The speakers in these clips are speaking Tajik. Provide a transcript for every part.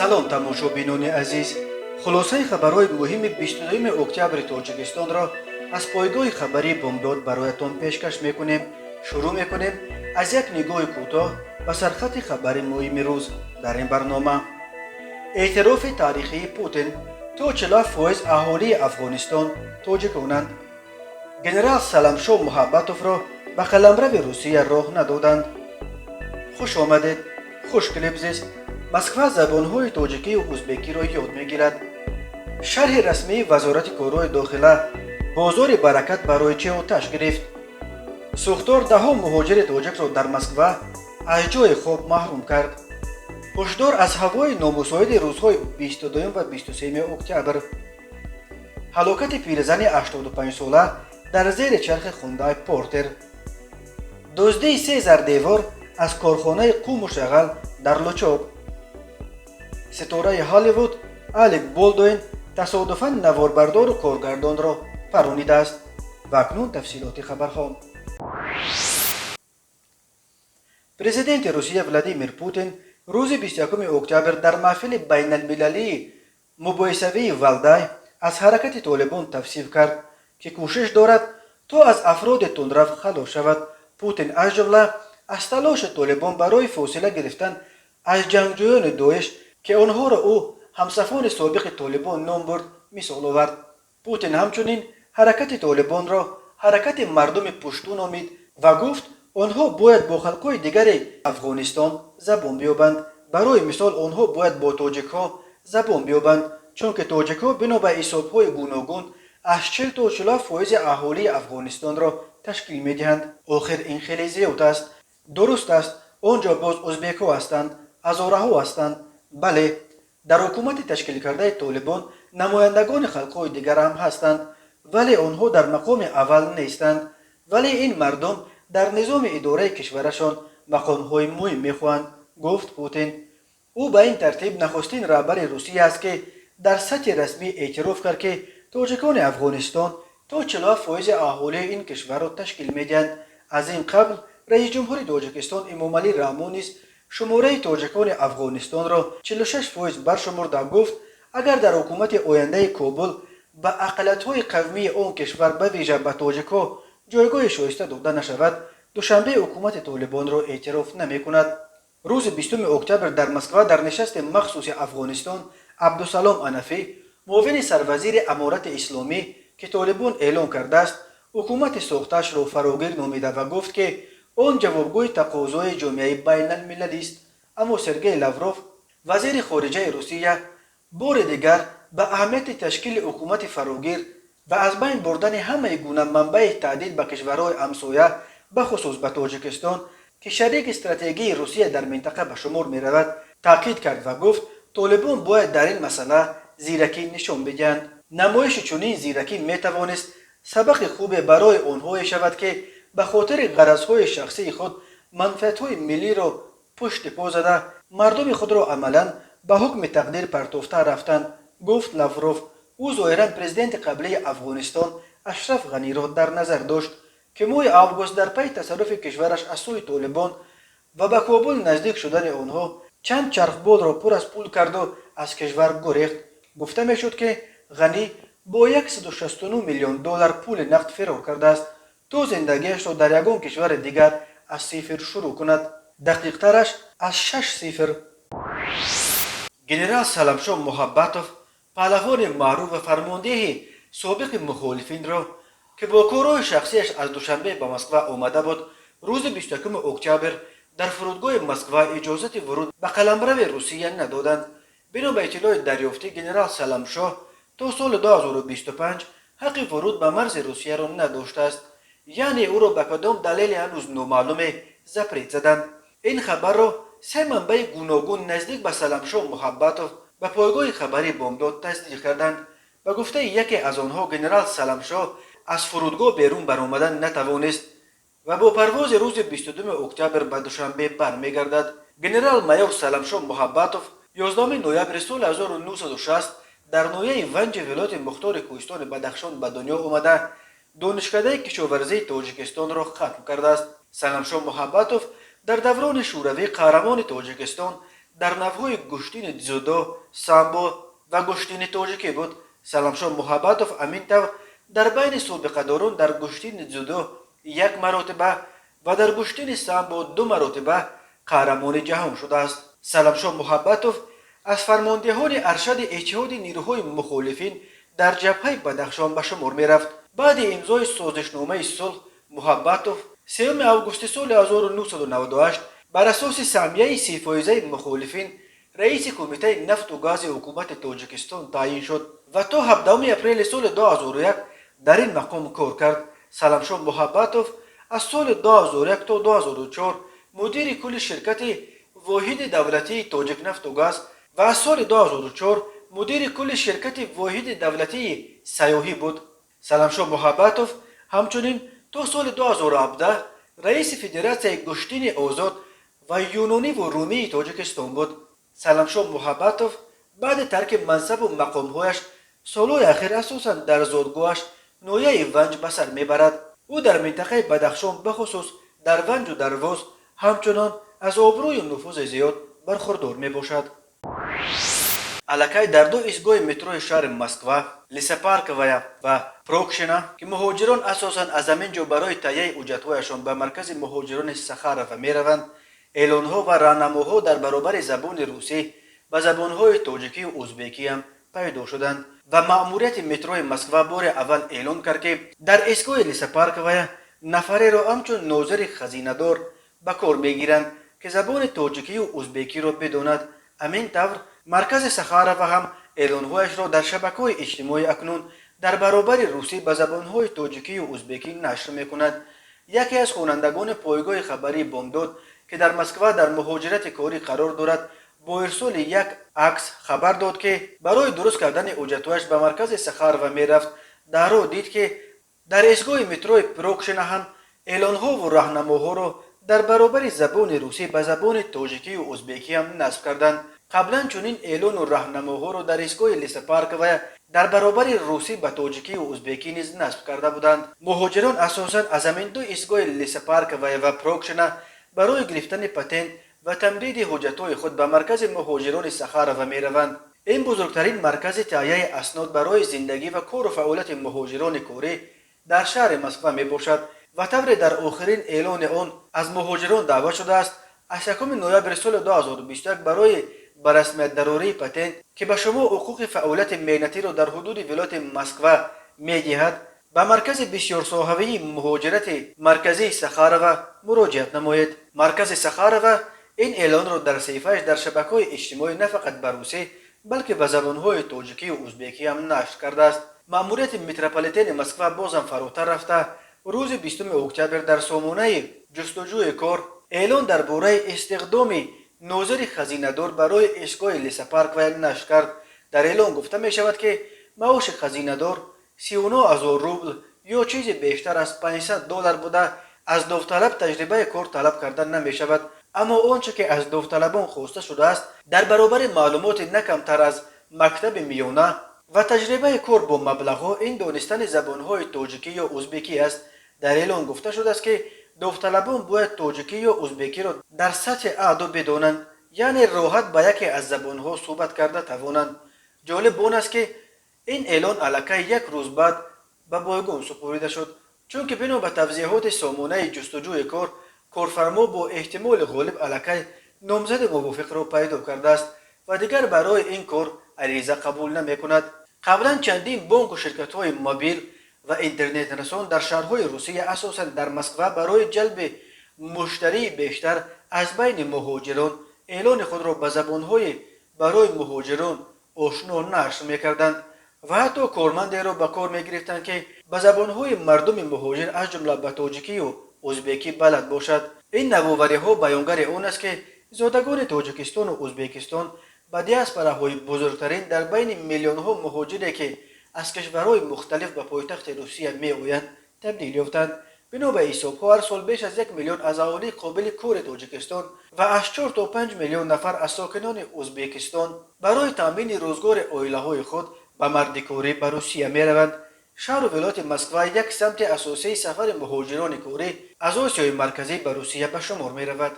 салом тамошобинони азиз, хулосаи хабарҳои муҳими 22 октябри тоҷикистонро аз пойгоҳи хабари бомдод бароятон пешкаш мекунем. шурӯъ мекунем аз як нигоҳи кӯтоҳ ба сархати хабари муҳими рӯз дар ин барнома. эътирофи таърихии Путин: то 40% аҳолии Афғонистон тоҷиконанд. генерал Саламшоҳ Муҳаббатовро ба қаламрави Русия роҳ надоданд. хуш омадед, хушклиб зист. Москва забонҳои тоҷикию ӯзбекиро ёд мегирад. шарҳи расмии вазорати корҳои дохила: бозори баракат барои чӣ оташ гирифт. сӯхтор даҳо муҳоҷири тоҷикро дар Москва аз ҷои хоб маҳрум кард. ҳушдор аз ҳавои номусоиди рӯзҳои 22 ва 23 октябр. ҳалокати пирзани 85сола дар зери чархи Хундай Портер. дуздии 3 зардевор аз корхонаи Қуму Шағал дар Лучоб. ситораи Ҳолливуд Алек Болдуин тасодуфан наворбардору коргардонро паронидааст. ва акнун тафсилоти хабарҳо. президенти Русия Владимир Путин рӯзи 21 октябр дар маҳфили байналмилалии мубоҳисавии Валдай аз ҳаракати Толибон тавсиф кард, ки кӯшиш дорад то аз афроди тундрав халос шавад. Путин аз ҷумла аз талоши Толибон барои фосила гирифтан аз ҷангҷӯёни Доиш, ки онҳоро ӯ ҳамсафони собиқи Толибон ном бурд, мисол овард. Путин ҳамчунин ҳаракати Толибонро ҳаракати мардуми пуштун номид ва гуфт, онҳо бояд бо халқҳои дигари Афғонистон забон биёбанд. барои мисол онҳо бояд бо тоҷикҳо забон биёбанд, чунки тоҷикҳо бино ба ҳисобҳои гуногун аз 40 то 40% аҳолии Афғонистонро ташкил медиҳанд. охир ин хеле зиёд аст. дуруст аст, он ҷо боз ӯзбекҳо ҳастанд, ҳазораҳо ҳастанд. бале, дар ҳукумати ташкилкардаи Толибон намояндагони халқҳои дигар ҳам ҳастанд, вале онҳо дар мақоми аввал нестанд. вале ин мардум дар низоми идораи кишварашон мақомҳои муҳим мехоҳанд, гуфт Путин. ӯ ба ин тартиб нахустин раҳбари Русия аст, ки дар сатҳи расмӣ эътироф кард, ки тоҷикони Афғонистон то 40% аҳолии ин кишварро ташкил медиҳанд. аз ин қабл раиси ҷумҳури Тоҷикистон Эмомалӣ Раҳмон низ шумораи тоҷикони Афғонистонро 46% баршумурда гуфт, агар дар ҳукумати ояндаи Кобул ба ақалиятҳои қавмии он кишвар ба вижа ба тоҷикҳо ҷойгоҳи шоиста дода нашавад, душанбе ҳукумати Толибонро эътироф намекунад. рӯзи 20 октябр дар Москва дар нишасти махсуси Афғонистон Абдусалом Анафӣ, муовини сарвазири аморати исломӣ, ки Толибон эълон кардааст, ҳукумати сохтаашро фарогир номида ва гуфт, ки он ҷавобгӯи тақозои ҷомеаи байналмилалист. аммо Сергей Лавров, вазири хориҷаи Русия, бори дигар ба аҳамияти ташкили ҳукумати фарогир ва аз байн бурдани ҳамаи гуна манбаи таъдид ба кишварҳои ҳамсоя, бахусус ба Тоҷикистон, ки шарики стратегии Русия дар минтақа ба шумор меравад, таъкид кард ва гуфт, Толибон бояд дар ин масъала зиракӣ нишон бидиҳанд. намоиши чунин зиракӣ метавонист сабақи хубе барои онҳое шавад, ки ба хотири ғаразҳои шахсии худ манфиатҳои миллиро пушти по зада, мардуми худро амалан ба ҳукми тақдир партофта рафтанд, гуфт Лавров. ӯ зоҳиран президенти қаблии Афғонистон Ашраф Ғаниро дар назар дошт, ки моҳи август дар пайи тасарруфи кишвараш аз сӯи Толибон ва ба Кобул наздик шудани онҳо чанд чархболро пур аз пул карду аз кишвар гурехт. гуфта мешуд, ки Ғанӣ бо $169 миллион пули нақд фирор кардааст, то зиндагиашро дар ягон кишвари дигар аз сифр шурӯъ кунад. дақиқтараш аз 6 сифр. генерал Саламшоҳ Муҳаббатов, паҳлавони маъруф ва фармондеҳи собиқи мухолифинро, ки бо корҳои шахсияш аз душанбе ба Москва омада буд, рӯзи 21 октябр дар фурудгоҳи Москва иҷозати вуруд ба қаламрави Русия надоданд. бино ба иттилои дарёфтӣ, генерал Саламшоҳ то соли 2025 ҳаққи вуруд ба марзи Русияро надоштааст, яъне ӯро ба кадом далели ҳанӯз номаълуме запрет заданд. ин хабарро се манбаи гуногун наздик ба Саламшоҳ Муҳаббатов ба пойгоҳи хабари бомдод тасдиқ карданд. ба гуфтаи яке аз онҳо, генерал Саламшоҳ аз фурудгоҳ берун баромадан натавонист ва бо парвози рӯзи 22 октябр ба Душанбе бармегардад. генерал майор Саламшоҳ Муҳаббатов 11 ноябри соли 1960 дар ноҳияи Ванҷи вилояти Мухтори Кӯҳистони Бадахшон ба дунё омада, донишкадаи кишоварзии Тоҷикистонро хатм кардааст. Саламшоҳ Муҳаббатов дар даврони шӯравӣ қаҳрамони Тоҷикистон در نوعهای گوشتین дзودو، سامبو و گوشتین توجیکی بود. سلامشاه محبتوف امین طور در بین سابقه‌داران در گوشتین дзودو یک مرتبه و در گوشتین سامبو 2 مرتبه قهرمان جهان شده است. سلامشاه محبتوف از فرماندهان ارشد اتحاد نیروهای مخالفین در جبهه بدخشان به شمار می رفت. بعد امضای سازشنامه صلح، محبتوف 3 آگوست سال 1998 بر اساس سهمیه 3 فایزه مخالفین رئیس کمیته نفت و گاز حکومت تاجیکستان تعیین شد و تا 17 اپریل سال 2001 در این مقام کار کرد. سلامشاه محبتوف از سال 2001 تا 2004 مدیر کل شرکت واحد دولتی تاجیک نفت و گاز و از سال 2004 مدیر کل شرکت واحد دولتی سیاحی بود. سلامشاه محبتوف همچنین تا سال 2017 رئیس فدراسیون گوشتین آزاد و یونانی و رومی تاجیکستان بود. سلامشاه محبتوف بعد ترک منصب و مقامهایش سالهای اخیر اساساً در زادگاهش نویه ونج به سر میبرد. او در منطقه بدخشان بخصوص در ونج و درواز همچنان از آبروی و نفوذ زیاد برخوردار میباشد. الکی در 2 ایستگاه مترو شهر مسکو، لیسپارکویا و پروکشنا که مهاجران اساساً از همینجا برای تهیه اجرت‌هایشان به مرکز مهاجران سخاروو میروند، اعلان‌ها و راهنماها در برابر زبان روسی به زبان‌های تاجیکی و ازبکی هم پیدا شدند و مأموریت مترو مسکو بار اول اعلان کرد که در ایستگاه لیسپارکویا نفری را همچون ناظر خزینه‌دار به کار میگیرند که زبان تاجیکی و ازبکی را بداند. همین طور مرکز سخاروو هم اعلان‌هایش را در شبکه‌های اجتماعی اکنون در برابر روسی به زبان‌های تاجیکی و ازبکی نشر می‌کند. یکی از خوانندگان پایگاه خبری بامداد که در مسکو در مهاجرت کاری قرار دارد با ارسال یک عکس خبر داد که برای درست کردن اجرت‌هایش به مرکز سخاروو می‌رفت. در راه دید که در ایستگاه مترو پروکشنا هم اعلان‌ها و راهنماها را در برابر زبان روسی به زبان تاجیکی و ازبکی هم نصب کردند. قبلا چنین اعلان و راهنماها را در ایستگاه لیسپارکویا در برابر روسی به تاجیکی و ازبکی نیز نصب کرده بودند. مهاجران اساساً از همین 2 ایستگاه لیسپارکویا و پروکشنا برای گرفتن پتنت و تمدید حجت‌های خود به مرکز مهاجران سخاروو می‌روند. این بزرگترین مرکز تهیه اسناد برای زندگی و کار و فعالیت مهاجران کاری در شهر مسکو میباشد و طور در آخرین اعلان آن از مهاجران دعوت شده است از 1 نوامبر سال 2021 برای به رسمیت ضروری پتنت که به شما حقوق فعالیت مهنتی را در حدود ولایت مسکو می‌دهد به مرکز بسیار ساحوی مهاجرت مرکزی سخاروو مراجعت نمایید. مرکز سخاروو این اعلان را در صفحه‌اش در شبکه‌های اجتماعی نه فقط به روسی بلکه به زبان‌های تاجیکی و ازبکی هم نشر کرده است. مأموریت متروپولیتن مسکو بازم فراتر رفته روز 20 اکتبر در سامانه جستجوی کار اعلان درباره استخدام ناظر خزینه‌دار برای ایستگاه لیسپارکویا نشر کرد. در اعلان گفته می شود که معاش خزینه‌دار 39,000 روبل یا چیزی بیشتر از $500 بوده. از داوطلب تجربه کار طلب کردن نمی شود، اما آنچه که از داوطلبان خواسته شده است در برابر معلومات نه کمتر از مکتب میانه و تجربه کار با مبلغ‌ها این دانستن زبان‌های تاجیکی یا ازبکی است. در اعلان گفته شده است که داوطلبان باید تاجیکی یا ازبکی را در سطح اعدا بدانند، یعنی راحت با یکی از زبان‌ها صحبت کرده توانند. جالب آن است که این اعلان الکی 1 روز بعد به بایگان سپرده شد، چون که بنا به توضیحات سامانه جستجوی کار کارفرما با احتمال غالب الکی نامزد موافق را پیدا کرده است و دیگر برای این کار عریضه قبول نمی کند. قبلا چندین بانک و شرکت‌های موبیل و اینترنت رسان در شهرهای روسیه اساساً در مسکو برای جلب مشتری بیشتر از بین مهاجران اعلان خود را به زبان‌های برای مهاجران آشنا نشر می‌کردند و حتی کارمندی را به کار می‌گرفتند که به زبان‌های مردم مهاجر از جمله به تاجیکی و ازبکی بلد باشد. این نوآوری‌ها بیانگر آن است که زادگان تاجیکستان و ازبکستان به دیاسپوراهای بزرگترین در بین میلیون‌ها مهاجری که از کشورهای مختلف به پایتخت روسیه می‌آیند تبدیل یافتند. بنا به حساب‌ها هر سال بیش از 1 میلیون از اهالی قابل کار تاجیکستان و از 4 تا 5 میلیون نفر از ساکنان ازبکستان برای تامین روزگار عائله‌های خود به مردکاری به روسیه می‌روند. شهر و ولایت مسکو یک سمت اساسی سفر مهاجران کاری از آسیای مرکزی به روسیه به شمار می‌رود.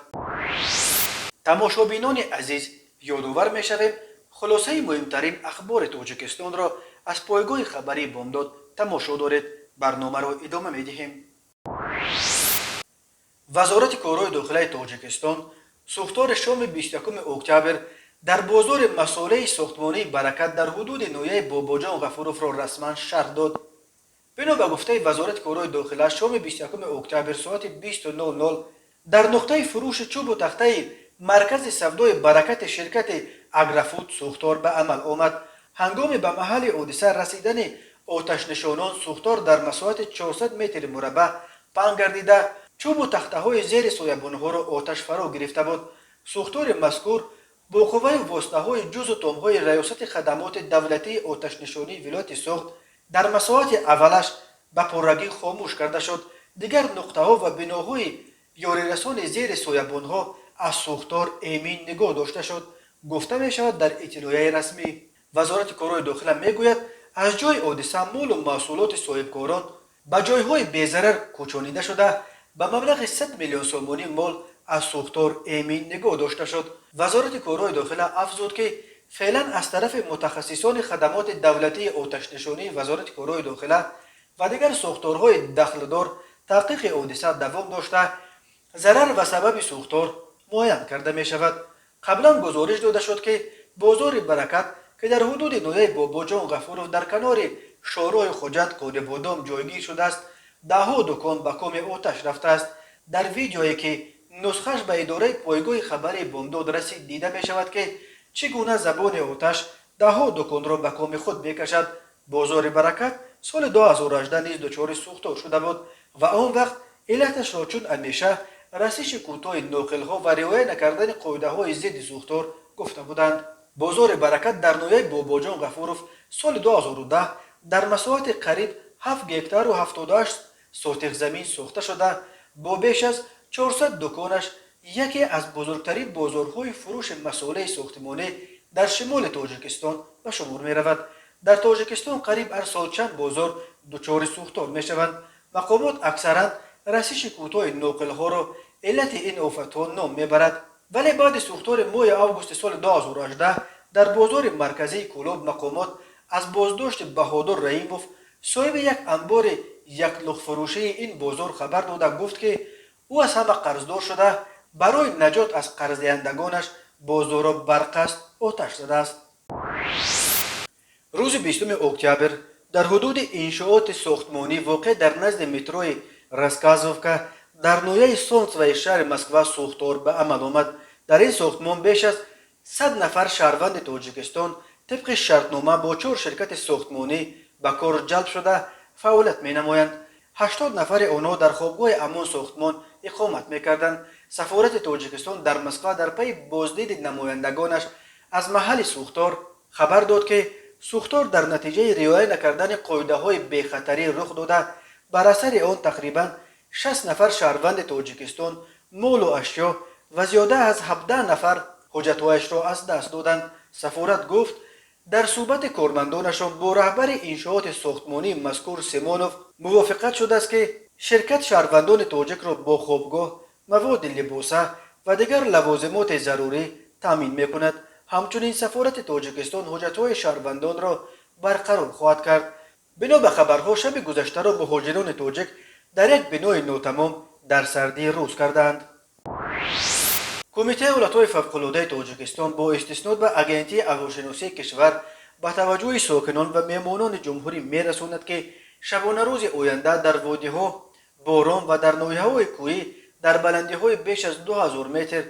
تماشابینان عزیز، یادآور می‌شویم خلاصه مهمترین اخبار تاجیکستان را از پایگاه خبری بامداد تماشا دارید. برنامه را ادامه می‌دهیم. وزارت کارهای داخلی تاجیکستان سوختار شام 21 اکتبر در بازار مساله ساختمانی برکت در حدود نویه باباجان غفوروف را رسما شرح داد. بنا به گفته وزارت کارهای داخلی شام 21 اکتبر ساعت 20:00 در نقطه فروش چوب و تخته مرکز سودای برکت شرکت اگرافود سوختار به عمل آمد. هنگام به محل حادثه رسیدن آتش نشانان سوختار در مساحت 400 متر مربع پهن گردیده چوب و تخته های زیر سایبانها را آتش فرا گرفته بود. سوختار مذکور با قوه واسطه های جز و تام های ریاست خدمات دولتی آتش نشانی ولایت سوخت در مساحت اولش به پررگی خاموش کرده شد. دیگر نقطه ها و بناهای یاری رسان زیر سایبان ها از سوختار امین نگاه داشته شد. گفته می شود در اطلاعیه رسمی وزارت کارهای داخلی می گوید از جای حادثه مال و محصولات صاحبکاران به جایهای بی‌ضرر کوچانیده شده به مبلغ 100 میلیون سومانی مال از سوختار امین نگاه داشته شد. وزارت کارهای داخلی افزود که فعلا از طرف متخصصان خدمات دولتی آتش نشانی وزارت کارهای داخلی و دیگر ساختارهای دخلدار تحقیق حادثه دوام داشته ضرر و سبب سوختار معاین کرده می شود. قبلا گزارش داده شد که بازار برکت که در حدود نویه باباجان غفوروف در کنار شورای خوجت کود بودام جایگیر شده است، دهها دکان به کام آتش رفته است. در ویدیویی که نسخش به اداره پایگاه خبری بامداد رسید دیده می شود که چگونه زبان آتش دهها دکان را به کام خود میکشد. بازار برکت سال 2018 نیز دچار سوختار شده بود و آن وقت علتش را چون همیشه رسش کوتاه ناقل‌ها و رعایت نکردن قاعده‌های ضد سوختار گفته بودند. بازار برکت در نویه باباجان غفوروف سال 2010 در مساحت قریب 7 گکتار و 78 سوتق زمین ساخته شده با بیش از 400 دکانش یکی از بزرگترین بازارهای فروش مساله ساختمانی در شمال تاجیکستان به شمار می رود. در تاجیکستان قریب هر سال چند بازار دچار سوختار می شوند. مقامات اکثرا رسش کوتاه ناقل‌ها را علت این آفت‌ها نام میبرد. ولی بعد سوختار ماه آگوست سال 2018 در بازار مرکزی کولاب مقامات از بازداشت بهادر رحیموف صاحب یک انبار یک لخت فروشی این بازار خبر داده گفت که او از همه قرضدار شده برای نجات از قرض دهندگانش بازار را برقصد آتش زده است. روز 20 اکتبر در حدود انشاءات ساختمانی واقع در نزد متروی راسکازوفکا در نویه سونت و شهر مسکو سوختار به عمل آمد. در این ساختمان بیش از 100 نفر شهروند تاجیکستان طبق شرطنامه با 4 شرکت ساختمانی به کار جلب شده فعالیت می نمایند. 80 نفر آنها در خوابگاه همان ساختمان اقامت می کردند. سفارت تاجیکستان در مسکو در پی بازدید نمایندگانش از محل سوختار خبر داد که سوختار در نتیجه رعایت نکردن قاعده‌های بی‌خطری رخ داده بر اثر آن تقریباً 60 نفر شهروند تاجیکستان مال و اشیا و زیاده از 17 نفر حاجت‌هایش را از دست دادند. سفارت گفت در صحبت کارمندانشان با رهبر انشاءات ساختمانی مذکور سیمونوف موافقت شده است که شرکت شهروندان تاجیک را با خوابگاه، مواد لباسه و دیگر لوازمات ضروری تامین می‌کند. همچنین سفارت تاجیکستان حاجت‌های شهروندان را برقرار خواهد کرد. بنا به خبرها شب گذشته را مهاجران تاجیک در یک بنای ناتمام در سردی روز کردند. کمیته حالتهای فوق‌العاده تاجیکستان با استناد به اگنتی هواشناسی کشور به توجه ساکنان و مهمانان جمهوری می‌رساند که شبانه روز آینده در وادی‌ها باران و در ناحیه‌های کوهی در بلندی‌های بیش از 2000 متر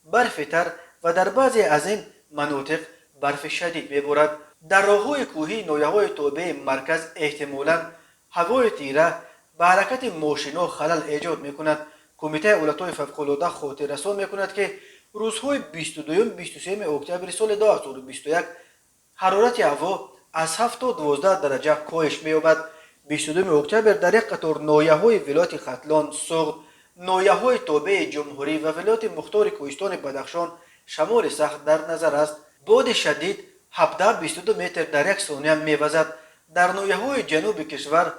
برف تر و در بعضی از این مناطق برف شدید می‌بارد. در راه‌های کوهی ناحیه‌های تابع مرکز احتمالاً هوای تیره به حرکت ماشین‌ها خلل ایجاد می‌کند. کمیته حالتهای فوق‌العاده خاطر رسان می‌کند که روزهای 22 و 23 اکتبر سال 2021 حرارت هوا از 7 تا 12 درجه کاهش می‌یابد. 22 اکتبر در یک قطار ناحیه‌های ولایت ختلان، سوغد، ناحیه‌های تابع جمهوری و ولایت مختار کوهستان بدخشان شمال سخت در نظر است. باد شدید 17-22 متر در یک ثانیه می‌وزد. در ناحیه‌های جنوب کشور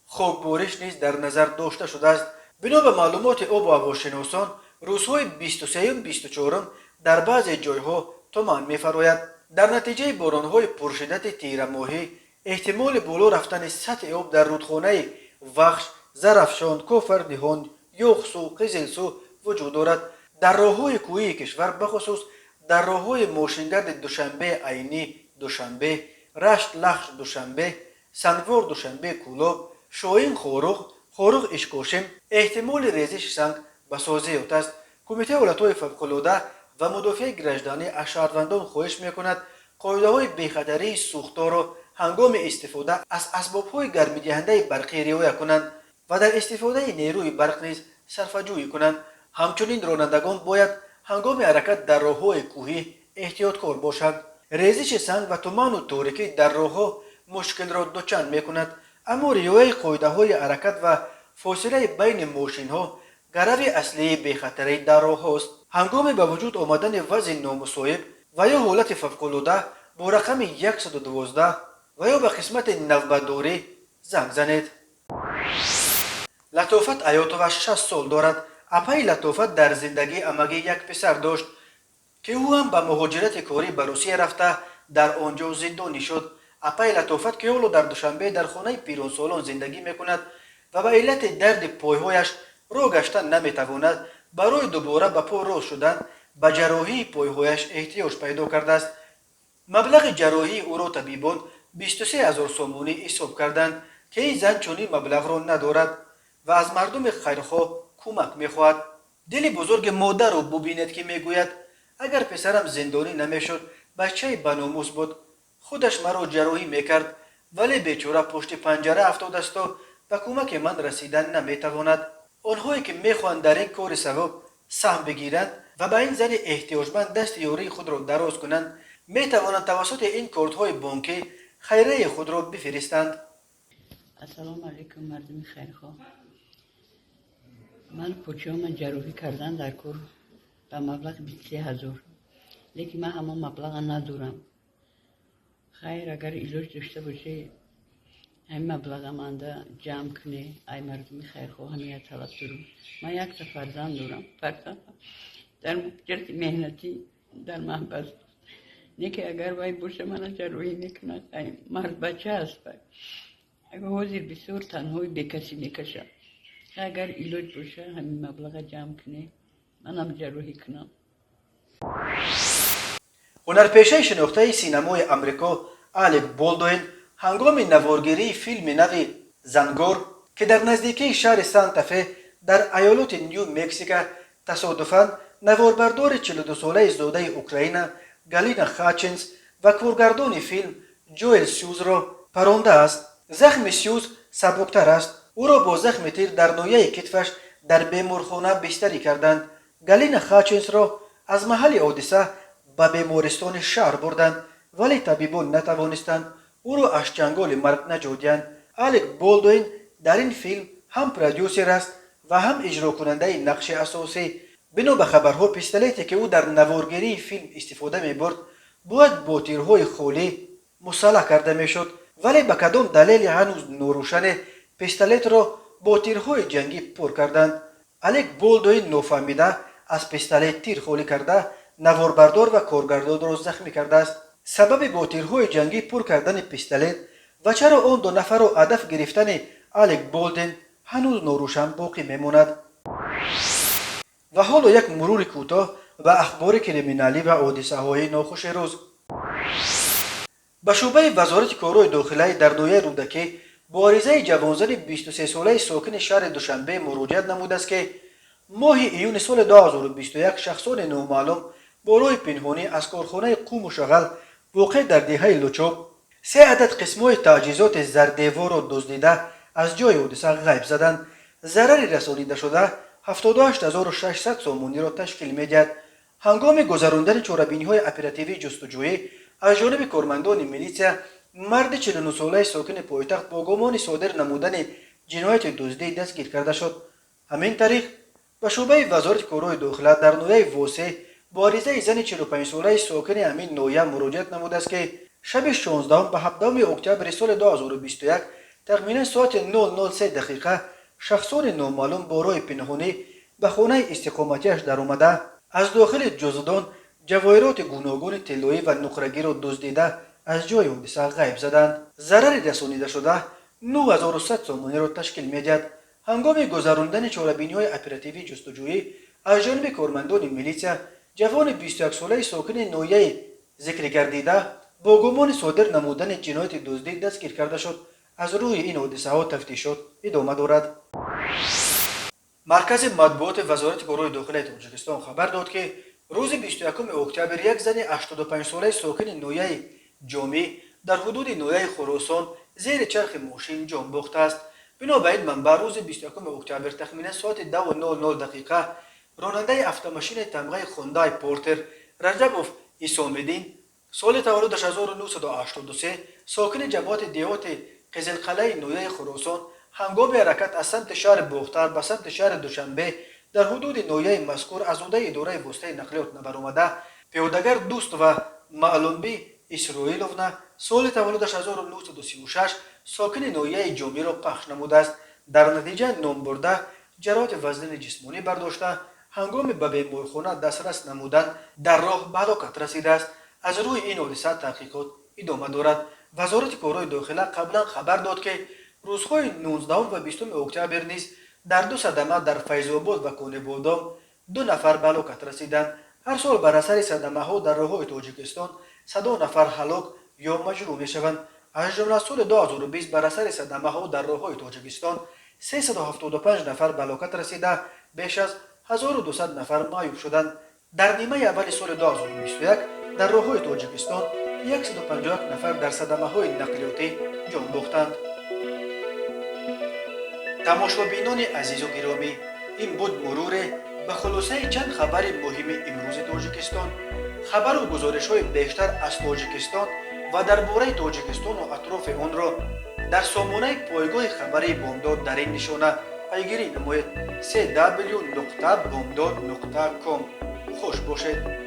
خاکبارش نیز در نظر داشته شده است. بنا به معلومات آب و هواشناسان روزهای 23 و 24 در بعضی جایها تومان می‌فراید. در نتیجه باران‌های پرشدت تیر ماهی احتمال بالا رفتن سطح آب در رودخانه وخش، زرافشان، کوفر یوخسو، قزلسو وجود دارد. در راه‌های کوهی کشور بخصوص در راه‌های ماشینگرد دوشنبه عینی دوشنبه، رشت لخش دوشنبه، سنگوار دوشنبه کولاب، شاهین خاروق اشکاشم احتمال ریزش سنگ به سازی است. کمیته حالت‌های فوق‌العاده و مدافع گرجدانی از شهروندان خواهش می‌کند قاعده‌های بی‌خطری سوختار را هنگام استفاده از اسباب‌های گرمی‌دهنده برقی رعایت کنند و در استفاده نیروی برق نیز صرفه‌جویی کنند. همچنین رانندگان باید هنگام حرکت در راه‌های کوهی احتیاطکار باشند. ریزش سنگ و تمان و تاریکی در راه‌ها مشکل را دوچند می‌کند، اما رعایت قاعده‌های حرکت و فاصله بین ماشین‌ها گرو اصلی بی‌خطری در راه است. هنگام به وجود آمدن وضع نامصائب و یا حالت فوق‌العاده با رقم 112 و یا به قسمت نوبتداری زنگ زنید. لطافت ایاتوش 60 سال دارد. اپای لطافت در زندگی امگی یک پسر داشت که او هم به مهاجرت کاری به روسیه رفته در آنجا زندانی شد. اپای لطافت که اولو در دوشنبه در خانه پیرانسالان زندگی میکند و به علت درد پایهایش راه گشتن نمیتواند، برای دوباره به پا راه شدن به جراحی پایهایش احتیاج پیدا کرده است. مبلغ جراحی او را طبیبان 23,000 سومونی حساب کردند که این زن چنین مبلغ را ندارد و از مردم خیرخواه کمک میخواهد. دل بزرگ مادر را ببیند که میگوید اگر پسرم زندانی نمیشد بچه بناموس بود، خودش مرا جراحی میکرد، ولی بیچاره پشت پنجره افتاده است و به کمک من رسیدن نمیتواند. آنهایی که میخواهند در این کار ثواب سهم بگیرند و به این زن احتیاجمند دست یاری خود را دراز کنند، میتوانند توسط این کارت‌های بانکی خیریه خود را بفرستند. السلام علیکم مردم خیرخواه. من پوچه‌ام جراحی کردن در کور به مبلغ 23,000، لیکن من همه مبلغ ندارم. خیر اگر علاج داشته باشه همین مبلغ منده جمع کنه. ای مردم خیرخواه همین طلب دارم. من یک تا فرزند دارم. فرزند در مجرد مهنتی در محبس نه که اگر وای باشه من جراحی میکنه. مرد بچه هست اگر حاضر بسیار تنهایی به کسی میکشه. اگر علاج باشه همین مبلغ جمع کنه منم جراحی کنم. هنرپیشه شناخته سینمای امریکا الک بالدوین هنگام نوارگیری فیلم نو زنگار که در نزدیکی شهر سانتافه در ایالت نیو مکزیکو تصادفاً نواربردار 42 ساله زاده اوکراین گالینا خاچینس و کارگردان فیلم جوئل سیوز را پرانده است. زخم سیوز سبکتر است. او را با زخم تیر در ناحیه کتفش در بیمارخانه بستری کردند. گالینا خاچینس را از محل حادثه به بیمارستان شهر بردند، ولی طبیبان نتوانستند او را از چنگال مرگ نجاتند. الک بالدوین در این فیلم هم پرودیوسر است و هم اجرا کننده نقش اساسی. بنا به خبرها پیستولتی که او در نوارگیری فیلم استفاده می‌برد باید با تیرهای خالی مسلح کرده میشد، ولی به کدام دلیل هنوز ناروشن پیستولت را با تیرهای جنگی پر کردند. الک بالدوین نافهمیده از پیستولت تیر خالی کرده نواربردار و کارگردان را زخمی کرده است. سبب با تیرهای جنگی پر کردن پیستولت و چرا آن دو نفر را هدف گرفتن الک بالدوین هنوز ناروشن باقی میماند. و حالا یک مرور کوتاه و اخبار کریمینالی و حادثه های ناخوش روز. به شعبه وزارت کارهای داخلی در ناحیه رودکی با عریضه جوانزن 23 ساله ساکن شهر دوشنبه مراجعت نموده است که ماه ایون سال 2021 شخصان نامعلوم با راه پنهانی از کارخانه قوم و شغل واقع در دهه لوچوب 3 عدد قسم‌های تجهیزات زردیوار را دزدیده از جای حادثه غیب زدند. ضرر رسانیده شده 78,600 سومونی را تشکیل می‌دهد. هنگام گذراندن چاره‌بینی‌های اپراتیوی جستجویی از جانب کارمندان میلیسیا، مرد 49 ساله ساکن پایتخت با گمان صادر نمودن جنایت دزدی دستگیر کرده شد. همین طریق به شعبه وزارت کارهای داخلی در ناحیه واسع با عریضه زن 45 ساله ساکن همین ناحیه مراجعت نموده است که شب 16 به 17 اکتبر سال 2021 تقریباً ساعت 0:03 دقیقه شخصان نامعلوم با راه پنهانی به خانه استقامتیش در آمده از داخل جزدان جواهرات گوناگون طلایی و نقرگی را دزدیده از جای حادثه غیب زدند. ضرر رسانیده شده 9100 سامانه را تشکیل می‌دهد. هنگام گذراندن چاره‌بینی‌های اپراتیوی جستجویی از جانب کارمندان میلیسیا، جوان 21 ساله ساکن ناحیه ذکر گردیده با گمان صادر نمودن جنایت دزدی دستگیر کرده شد. از روی این حادثه ها تفتیشات ادامه دارد. مرکز مطبوعات وزارت کارهای داخلی تاجیکستان خبر داد که روز 21 اکتبر یک زن 85 ساله ساکن ناحیه جامی در حدود ناحیه خراسان زیر چرخ ماشین جان باخته است. بنابراین منبع روز 21 اکتبر تخمینا ساعت 2:00 دقیقه راننده افت-ماشین تمغه خوندای پورتر رجبوف ایسامدین سال تولدش 1983 ساکن جماعت دیهات قزلقلعه ناحیه خراسان هنگام حرکت از سمت شهر بختر به سمت شهر دوشنبه در حدود ناحیه مذکور از عهده اداره واسطه نقلیات نبرآمده پیادهگر دوست و معلومبی اسرائیلونا سال تولدش 1936 ساکن ناحیه جامی را پخش نموده است. در نتیجه نام برده جراحت وزن جسمانی برداشته هنگام به بیمارخانه دسترس نمودن در راه به هلاکت رسیده است. از روی این حادثه تحقیقات ادامه دارد. وزارت کارهای داخلی قبلا خبر داد که روزهای 19 و 20 اکتبر نیز در دو صدمه در فیض‌آباد و کون بادام 2 نفر به هلاکت رسیدند. هر سال بر اثر صدمه ها در راههای تاجیکستان 100 نفر هلاک یا مجروح می شوند. از جمله سال 2020 بر اثر صدمه ها در راههای تاجیکستان 375 نفر به هلاکت رسیده بیش از 1200 نفر معیوب شدند. در نیمه اول سال 2021 در راههای تاجیکستان 151 نفر در صدمه های نقلیاتی جان باختند. تماشابینان عزیز و گرامی، این بود مرور به خلاصه چند خبر مهم امروز تاجیکستان. خبر و گزارش های بیشتر از تاجیکستان و درباره تاجیکستان و اطراف آن را در سامانه پایگاه خبری بامداد در این نشانه پیگیری نمایید: www.bamdad.com. خوش باشید.